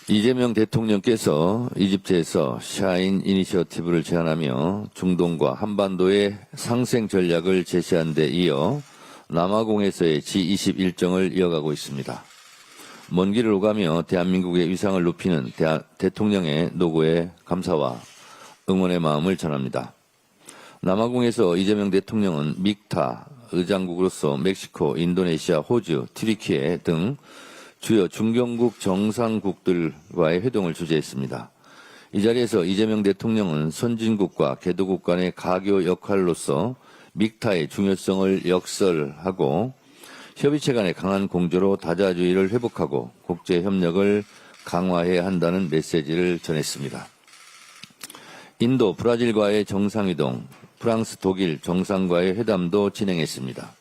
이재명 대통령께서 이집트에서 샤인 이니셔티브를 제안하며 중동과 한반도의 상생 전략을 제시한 데 이어 남아공에서의 G20 일정을 이어가고 있습니다. 먼 길을 오가며 대한민국의 위상을 높이는 대통령의 노고에 감사와 응원의 마음을 전합니다. 남아공에서 이재명 대통령은 믹타 의장국으로서 멕시코, 인도네시아, 호주, 튀르키예 등 주요 중견국 정상국들과의 회동을 주재했습니다. 이 자리에서 이재명 대통령은 선진국과 개도국 간의 가교 역할로서 믹타의 중요성을 역설하고 협의체 간의 강한 공조로 다자주의를 회복하고 국제협력을 강화해야 한다는 메시지를 전했습니다. 인도, 브라질과의 정상회동, 프랑스, 독일 정상과의 회담도 진행했습니다.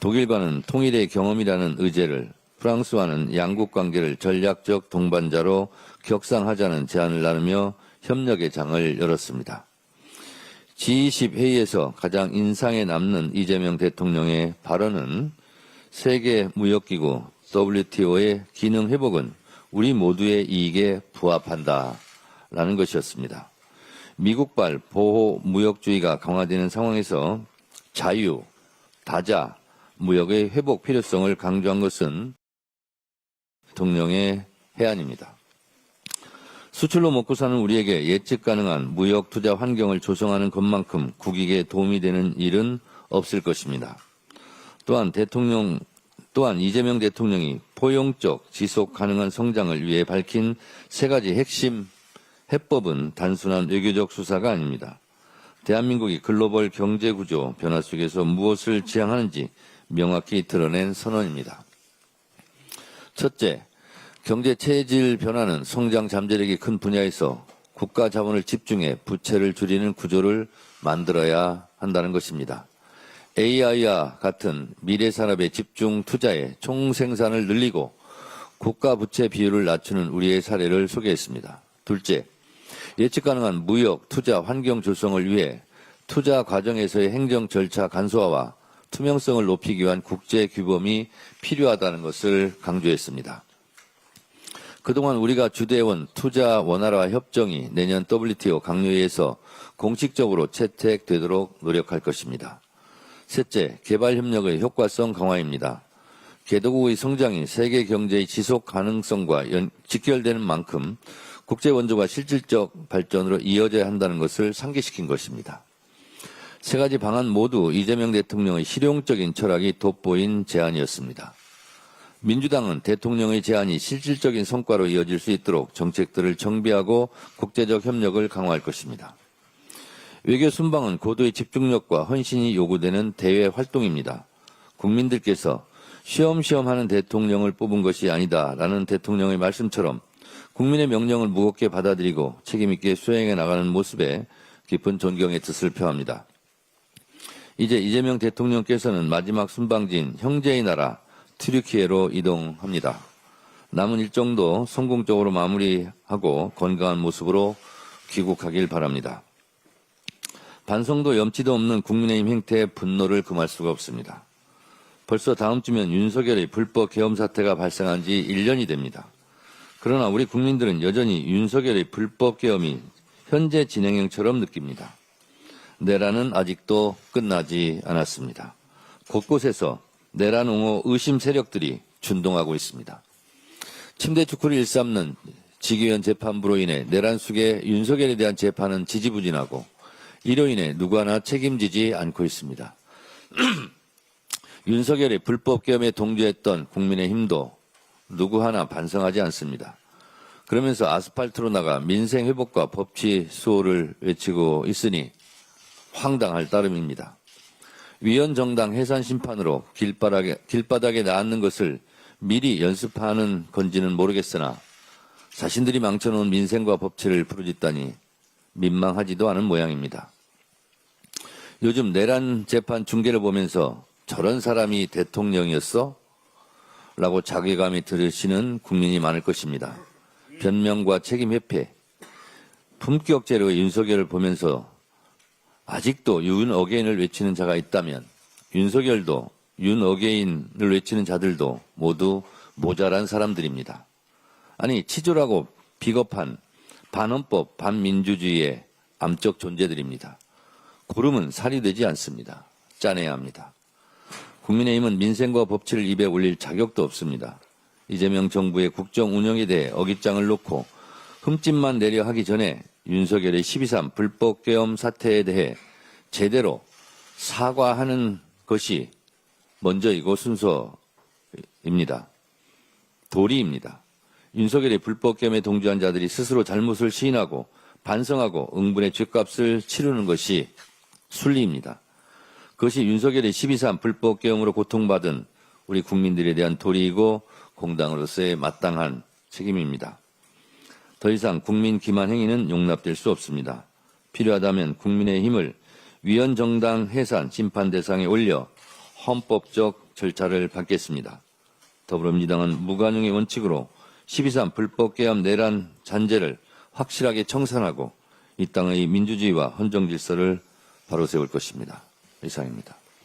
독일과는 통일의 경험이라는 의제를, 프랑스와는 양국 관계를 전략적 동반자로 격상하자는 제안을 나누며 협력의 장을 열었습니다. G20 회의에서 가장 인상에 남는 이재명 대통령의 발언은 세계무역기구 WTO의 기능 회복은 우리 모두의 이익에 부합한다라는 것이었습니다. 미국발 보호무역주의가 강화되는 상황에서 자유, 다자, 무역의 회복 필요성을 강조한 것은 대통령의 해안입니다. 수출로 먹고 사는 우리에게 예측 가능한 무역 투자 환경을 조성하는 것만큼 국익에 도움이 되는 일은 없을 것입니다. 또한 이재명 대통령이 포용적 지속 가능한 성장을 위해 밝힌 세 가지 핵심 해법은 단순한 외교적 수사가 아닙니다. 대한민국이 글로벌 경제구조 변화 속에서 무엇을 지향하는지 명확히 드러낸 선언입니다. 첫째, 경제 체질 변화는 성장 잠재력이 큰 분야에서 국가 자본을 집중해 부채를 줄이는 구조를 만들어야 한다는 것입니다. AI와 같은 미래 산업의 집중 투자에 총생산을 늘리고 국가 부채 비율을 낮추는 우리의 사례를 소개했습니다. 둘째, 예측 가능한 무역, 투자, 환경 조성을 위해 투자 과정에서의 행정 절차 간소화와 투명성을 높이기 위한 국제 규범이 필요하다는 것을 강조했습니다. 그동안 우리가 주도해온 투자 원활화 협정이 내년 WTO 강요회에서 공식적으로 채택되도록 노력할 것입니다. 셋째, 개발협력의 효과성 강화입니다. 개도국의 성장이 세계 경제의 지속 가능성과 직결되는 만큼 국제 원조가 실질적 발전으로 이어져야 한다는 것을 상기시킨 것입니다. 세 가지 방안 모두 이재명 대통령의 실용적인 철학이 돋보인 제안이었습니다. 민주당은 대통령의 제안이 실질적인 성과로 이어질 수 있도록 정책들을 정비하고 국제적 협력을 강화할 것입니다. 외교 순방은 고도의 집중력과 헌신이 요구되는 대외 활동입니다. 국민들께서 쉬엄쉬엄 하는 대통령을 뽑은 것이 아니다라는 대통령의 말씀처럼 국민의 명령을 무겁게 받아들이고 책임있게 수행해 나가는 모습에 깊은 존경의 뜻을 표합니다. 이제 이재명 대통령께서는 마지막 순방지인 형제의 나라 튀르키예로 이동합니다. 남은 일정도 성공적으로 마무리하고 건강한 모습으로 귀국하길 바랍니다. 반성도 염치도 없는 국민의힘 행태에 분노를 금할 수가 없습니다. 벌써 다음 주면 윤석열의 불법 계엄 사태가 발생한 지 1년이 됩니다. 그러나 우리 국민들은 여전히 윤석열의 불법 계엄이 현재 진행형처럼 느낍니다. 내란은 아직도 끝나지 않았습니다. 곳곳에서 내란 옹호 의심 세력들이 준동하고 있습니다. 침대 축구를 일삼는 직위원 재판부로 인해 내란 속의 윤석열에 대한 재판은 지지부진하고 이로 인해 누구 하나 책임지지 않고 있습니다. 윤석열의 불법 계엄에 동조했던 국민의힘도 누구 하나 반성하지 않습니다. 그러면서 아스팔트로 나가 민생 회복과 법치 수호를 외치고 있으니 황당할 따름입니다. 위헌정당 해산 심판으로 길바닥에 나앉는 것을 미리 연습하는 건지는 모르겠으나 자신들이 망쳐놓은 민생과 법치를 부르짖다니 민망하지도 않은 모양입니다. 요즘 내란 재판 중계를 보면서 저런 사람이 대통령이었어? 라고 자괴감이 들으시는 국민이 많을 것입니다. 변명과 책임 회피, 품격제로의 윤석열을 보면서 아직도 윤 어게인을 외치는 자가 있다면 윤석열도 윤 어게인을 외치는 자들도 모두 모자란 사람들입니다. 아니 치졸하고 비겁한 반헌법, 반민주주의의 암적 존재들입니다. 고름은 살이 되지 않습니다. 짜내야 합니다. 국민의힘은 민생과 법치를 입에 올릴 자격도 없습니다. 이재명 정부의 국정 운영에 대해 어깃장을 놓고 흠집만 내려 하기 전에 윤석열의 12.3 불법 계엄 사태에 대해 제대로 사과하는 것이 먼저이고 순서입니다. 도리입니다. 윤석열의 불법 계엄에 동조한 자들이 스스로 잘못을 시인하고 반성하고 응분의 죗값을 치르는 것이 순리입니다. 그것이 윤석열의 12.3 불법 계엄으로 고통받은 우리 국민들에 대한 도리이고 공당으로서의 마땅한 책임입니다. 더 이상 국민 기만 행위는 용납될 수 없습니다. 필요하다면 국민의힘을 위헌정당 해산 심판 대상에 올려 헌법적 절차를 밟겠습니다. 더불어민주당은 무관용의 원칙으로 12.3 불법 계엄 내란 잔재를 확실하게 청산하고 이 땅의 민주주의와 헌정 질서를 바로 세울 것입니다. 이상입니다.